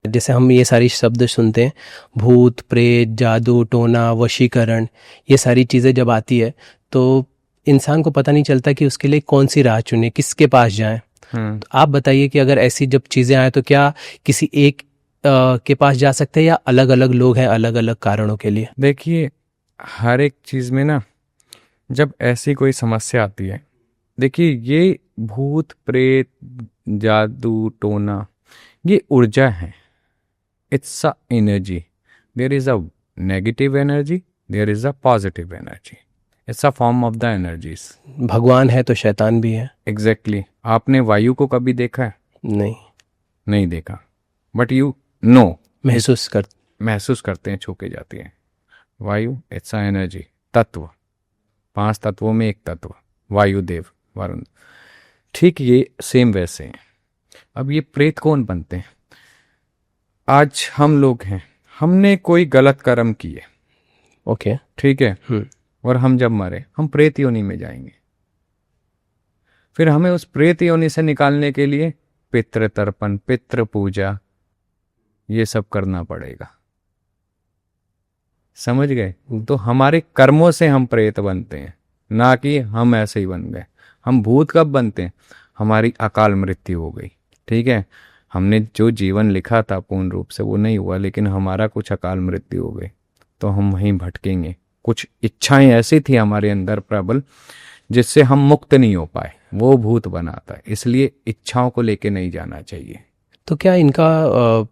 जैसे हम ये सारी शब्द सुनते हैं, भूत प्रेत जादू टोना वशीकरण, ये सारी चीज़ें जब आती है तो इंसान को पता नहीं चलता कि उसके लिए कौन सी राह चुने, किसके पास जाएं। तो आप बताइए कि अगर ऐसी जब चीज़ें आए तो क्या किसी एक के पास जा सकते हैं या अलग अलग लोग हैं अलग अलग कारणों के लिए? देखिए, हर एक चीज़ में ना जब ऐसी कोई समस्या आती है, देखिए ये भूत प्रेत जादू टोना ये ऊर्जा है, it's a energy. There is a negative energy, there is a positive energy, it's a form of the energies. भगवान है तो शैतान भी है। एग्जैक्टली। आपने वायु को कभी देखा है? नहीं। नहीं देखा, बट यू नो, महसूस करते हैं, छू के जाती है। वायु इट्स अ एनर्जी, तत्व, 5 तत्वों में एक तत्व वायुदेव वरुण। ठीक ये सेम वैसे हैं। अब ये प्रेत कौन बनते हैं? आज हम लोग हैं, हमने कोई गलत कर्म किए, ओके ठीक है, और हम जब मरे हम प्रेत योनि में जाएंगे। फिर हमें उस प्रेत योनि से निकालने के लिए पितृ तर्पण, पितृ पूजा, ये सब करना पड़ेगा। समझ गए? तो हमारे कर्मों से हम प्रेत बनते हैं, ना कि हम ऐसे ही बन गए। हम भूत कब बनते हैं? हमारी अकाल मृत्यु हो गई, ठीक है, हमने जो जीवन लिखा था पूर्ण रूप से वो नहीं हुआ, लेकिन हमारा कुछ अकाल मृत्यु हो गई, तो हम वहीं भटकेंगे। कुछ इच्छाएं ऐसी थी हमारे अंदर प्रबल, जिससे हम मुक्त नहीं हो पाए, वो भूत बनाता है। इसलिए इच्छाओं को लेके नहीं जाना चाहिए। तो क्या इनका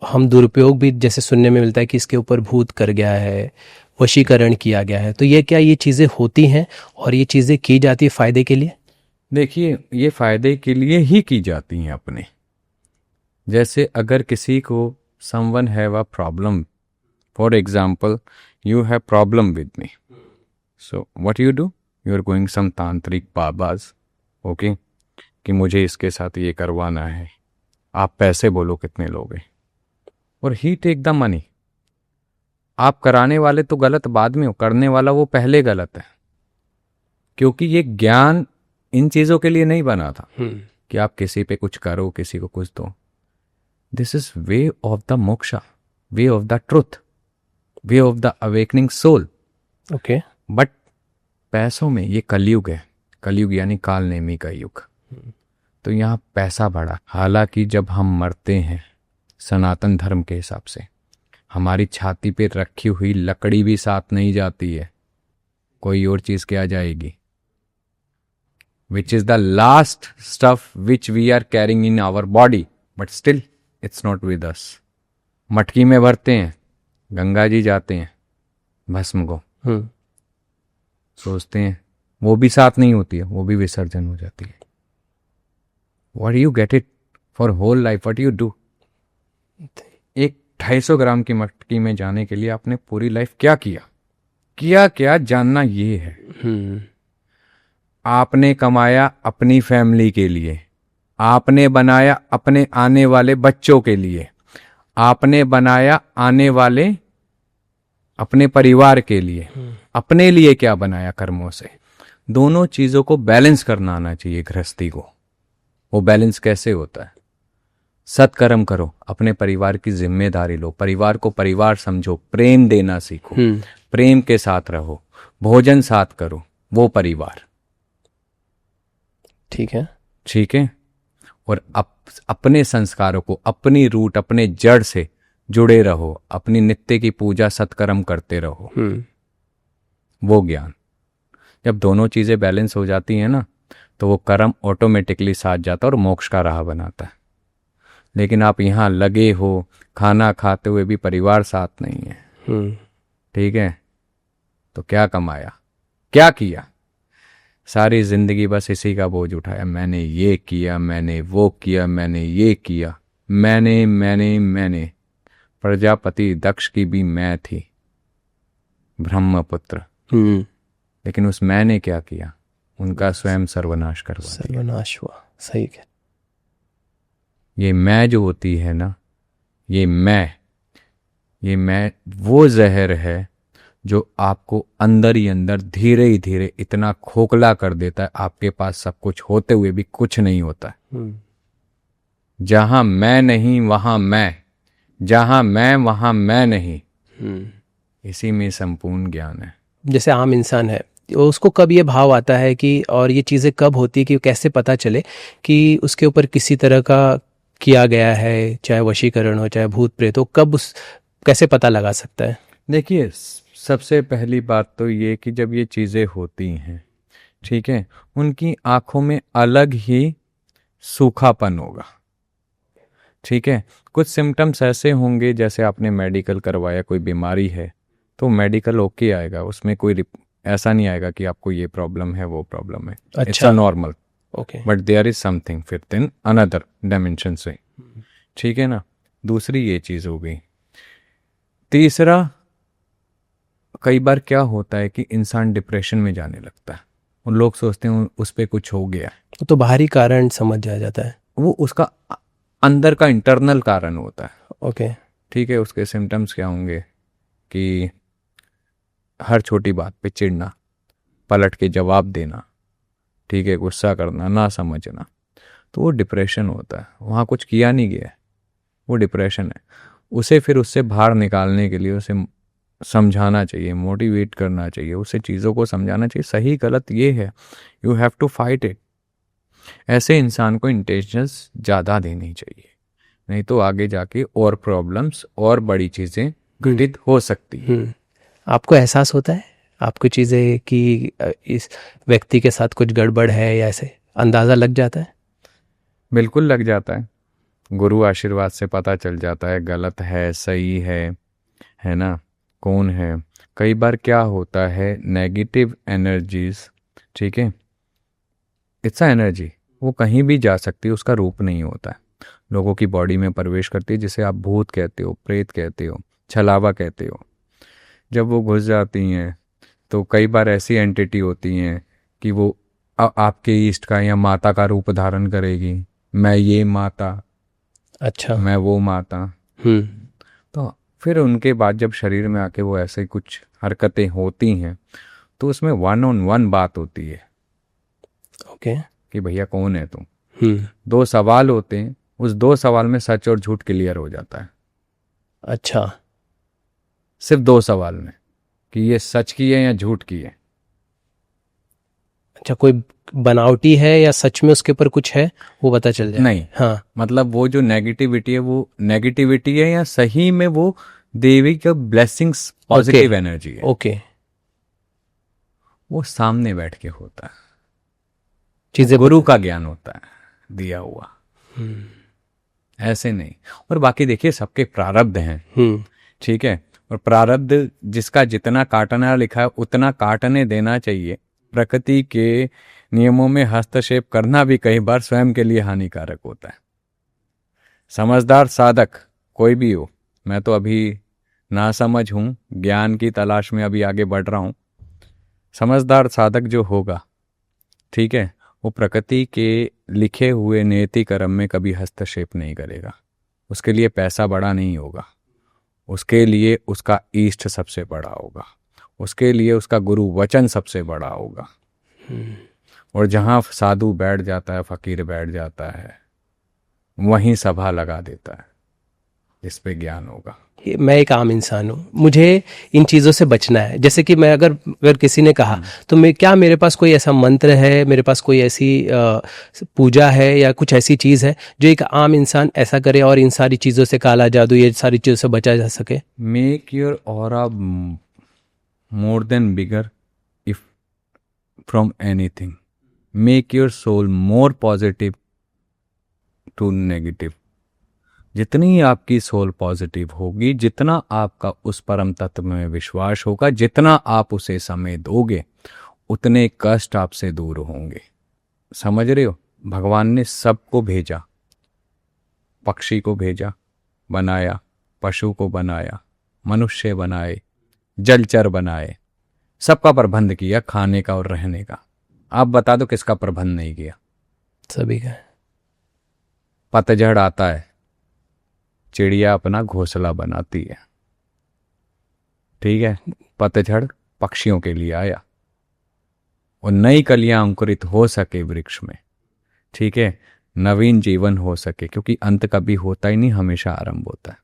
हम दुरुपयोग भी जैसे सुनने में मिलता है कि इसके ऊपर भूत कर गया है, वशीकरण किया गया है, तो ये क्या ये चीज़ें होती हैं और ये चीज़ें की जाती है फ़ायदे के लिए? देखिए, ये फायदे के लिए ही की जाती हैं अपने। जैसे अगर किसी को someone have a problem, for example you have problem with me, so what you do, you are going some tantrik babas, okay, कि मुझे इसके साथ ये करवाना है, आप पैसे बोलो कितने लोगे, और ही टेक द मनी। आप कराने वाले तो गलत बाद में हो, करने वाला वो पहले गलत है, क्योंकि ये ज्ञान इन चीज़ों के लिए नहीं बना था कि आप किसी पे कुछ करो, किसी को कुछ दो। This is way of the moksha, way of the truth, way of the awakening soul. Okay. But पैसों में ये कलयुग है, कलयुग यानी काल नेमी का युग, तो यहाँ पैसा बढ़ा। हालांकि जब हम मरते हैं सनातन धर्म के हिसाब से हमारी छाती पे रखी हुई लकड़ी भी साथ नहीं जाती है, कोई और चीज क्या जाएगी, which is the last stuff which we are carrying in our body, but still it's not with us. मटकी में भरते हैं, गंगा जी जाते हैं भस्म को, सोचते हैं वो भी साथ नहीं होती है, वो भी विसर्जन हो जाती है। What do you get it for whole life? What do you do? एक 250 ग्राम की मटकी में जाने के लिए आपने पूरी लाइफ क्या किया, क्या जानना ये है। आपने कमाया अपनी फैमिली के लिए, आपने बनाया अपने आने वाले बच्चों के लिए, आपने बनाया आने वाले अपने परिवार के लिए, अपने लिए क्या बनाया कर्मों से। दोनों चीजों को बैलेंस करना आना चाहिए गृहस्थी को। वो बैलेंस कैसे होता है? सत्कर्म करो, अपने परिवार की जिम्मेदारी लो, परिवार को परिवार समझो, प्रेम देना सीखो, प्रेम के साथ रहो, भोजन साथ करो, वो परिवार। ठीक है। और अपने संस्कारों को, अपनी रूट, अपने जड़ से जुड़े रहो, अपनी नित्य की पूजा सत्कर्म करते रहो। वो ज्ञान जब दोनों चीजें बैलेंस हो जाती हैं ना, तो वो कर्म ऑटोमेटिकली साथ जाता है और मोक्ष का राह बनाता है। लेकिन आप यहाँ लगे हो, खाना खाते हुए भी परिवार साथ नहीं है, ठीक है, तो क्या कमाया, क्या किया? सारी जिंदगी बस इसी का बोझ उठाया, मैंने ये किया, मैंने वो किया, मैंने ये किया, मैंने। प्रजापति दक्ष की भी मैं थी, ब्रह्मपुत्र, लेकिन उस मैंने क्या किया? उनका स्वयं सर्वनाश करवा दिया। सर्वनाश हुआ, सही है। ये मैं जो होती है ना, ये मैं वो जहर है जो आपको अंदर ही अंदर धीरे धीरे इतना खोखला कर देता है, आपके पास सब कुछ होते हुए भी कुछ नहीं होता है। जहां मैं नहीं वहां मैं, जहां मैं वहां मैं नहीं, इसी में संपूर्ण ज्ञान है। जैसे आम इंसान है, उसको कब ये भाव आता है कि, और ये चीज़ें कब होती है कि कैसे पता चले कि उसके ऊपर किसी तरह का किया गया है, चाहे वशीकरण हो चाहे भूत प्रेत हो, कब उस कैसे पता लगा सकता है? देखिए, सबसे पहली बात तो ये कि जब ये चीज़ें होती हैं, ठीक है, उनकी आंखों में अलग ही सूखापन होगा, ठीक है। कुछ सिम्टम्स ऐसे होंगे, जैसे आपने मेडिकल करवाया, कोई बीमारी है तो मेडिकल ओके आएगा, उसमें कोई ऐसा नहीं आएगा कि आपको ये प्रॉब्लम है वो प्रॉब्लम है। It's a normal, okay, but there is something फिर इन अनदर डायमेंशन से, ठीक है ना। दूसरी ये चीज़ हो गई। तीसरा, कई बार क्या होता है कि इंसान डिप्रेशन में जाने लगता है, उन लोग सोचते हैं उस पर कुछ हो गया, तो बाहरी कारण समझ आ जाता है, वो उसका अंदर का इंटरनल कारण होता है, ओके। ठीक है। उसके सिम्टम्स क्या होंगे कि हर छोटी बात पे चिढ़ना, पलट के जवाब देना, ठीक है, गुस्सा करना, ना समझना, तो वो डिप्रेशन होता है। वहाँ कुछ किया नहीं गया है, वो डिप्रेशन है। उसे फिर उससे बाहर निकालने के लिए उसे समझाना चाहिए, मोटिवेट करना चाहिए, उसे चीज़ों को समझाना चाहिए, सही गलत ये है, you have to fight it. ऐसे इंसान को इंटेलिजेंस ज़्यादा देनी चाहिए, नहीं तो आगे जाके और प्रॉब्लम्स और बड़ी चीज़ें घटित हो सकती हैं। आपको एहसास होता है आपको चीज़ें कि इस व्यक्ति के साथ कुछ गड़बड़ है, या ऐसे अंदाज़ा लग जाता है? बिल्कुल लग जाता है, गुरु आशीर्वाद से पता चल जाता है गलत है सही है ना, कौन है। कई बार क्या होता है, नेगेटिव एनर्जीज, ठीक है, इट्स अ एनर्जी, वो कहीं भी जा सकती है, उसका रूप नहीं होता है, लोगों की बॉडी में प्रवेश करती है, जिसे आप भूत कहते हो, प्रेत कहते हो, छलावा कहते हो। जब वो घुस जाती हैं तो कई बार ऐसी एंटिटी होती हैं कि वो आपके इष्ट का या माता का रूप धारण करेगी, मैं ये माता, अच्छा, मैं वो माता। तो फिर उनके बाद जब शरीर में आके वो ऐसे कुछ हरकतें होती हैं, तो उसमें 1-on-1 बात होती है, ओके, कि भैया कौन है तुम। 2 सवाल होते हैं, उस 2 सवाल में सच और झूठ क्लियर हो जाता है। अच्छा, सिर्फ 2 सवाल में, कि ये सच की है या झूठ की है। अच्छा, कोई बनावटी है या सच में उसके ऊपर कुछ है, वो पता चल जाए? नहीं, हाँ, मतलब वो जो नेगेटिविटी है वो नेगेटिविटी है या सही में वो देवी का ब्लेसिंग्स, पॉजिटिव एनर्जी है, ओके, वो सामने बैठ के होता है, चीज़ें गुरु का ज्ञान होता है दिया हुआ, ऐसे नहीं। और बाकी देखिए, सबके प्रारब्ध हैं, ठीक है, और प्रारब्ध जिसका जितना काटना लिखा है उतना काटने देना चाहिए। प्रकृति के नियमों में हस्तक्षेप करना भी कई बार स्वयं के लिए हानिकारक होता है। समझदार साधक कोई भी हो, मैं तो अभी नासमझ हूँ, ज्ञान की तलाश में अभी आगे बढ़ रहा हूँ। समझदार साधक जो होगा, ठीक है, वो प्रकृति के लिखे हुए नियति कर्म में कभी हस्तक्षेप नहीं करेगा। उसके लिए पैसा बड़ा नहीं होगा, उसके लिए उसका इष्ट सबसे बड़ा होगा, उसके लिए उसका गुरु वचन सबसे बड़ा होगा। और जहाँ साधु बैठ जाता है, फकीर बैठ जाता है, वहीं सभा लगा देता है, इस पे ज्ञान होगा। मैं एक आम इंसान हूँ, मुझे इन चीज़ों से बचना है। जैसे कि मैं अगर किसी ने कहा तो मेरे पास कोई ऐसा मंत्र है, मेरे पास कोई ऐसी पूजा है या कुछ ऐसी चीज़ है जो एक आम इंसान ऐसा करे और इन सारी चीज़ों से, काला जादू, ये सारी चीज़ों से बचा जा सके? Make your aura more than bigger if from anything, make your soul more positive to negative. जितनी आपकी सोल पॉजिटिव होगी, जितना आपका उस परम तत्व में विश्वास होगा, जितना आप उसे समय दोगे, उतने कष्ट आपसे दूर होंगे। समझ रहे हो? भगवान ने सबको भेजा, पक्षी को भेजा, बनाया, पशु को बनाया, मनुष्य बनाए, जलचर बनाए, सबका प्रबंध किया, खाने का और रहने का। आप बता दो किसका प्रबंध नहीं किया? सभी का। पतझड़ आता है, चिड़िया अपना घोंसला बनाती है, ठीक है, पतझड़ पक्षियों के लिए आया, और नई कलियां अंकुरित हो सके वृक्ष में, ठीक है, नवीन जीवन हो सके, क्योंकि अंत कभी होता ही नहीं, हमेशा आरंभ होता है।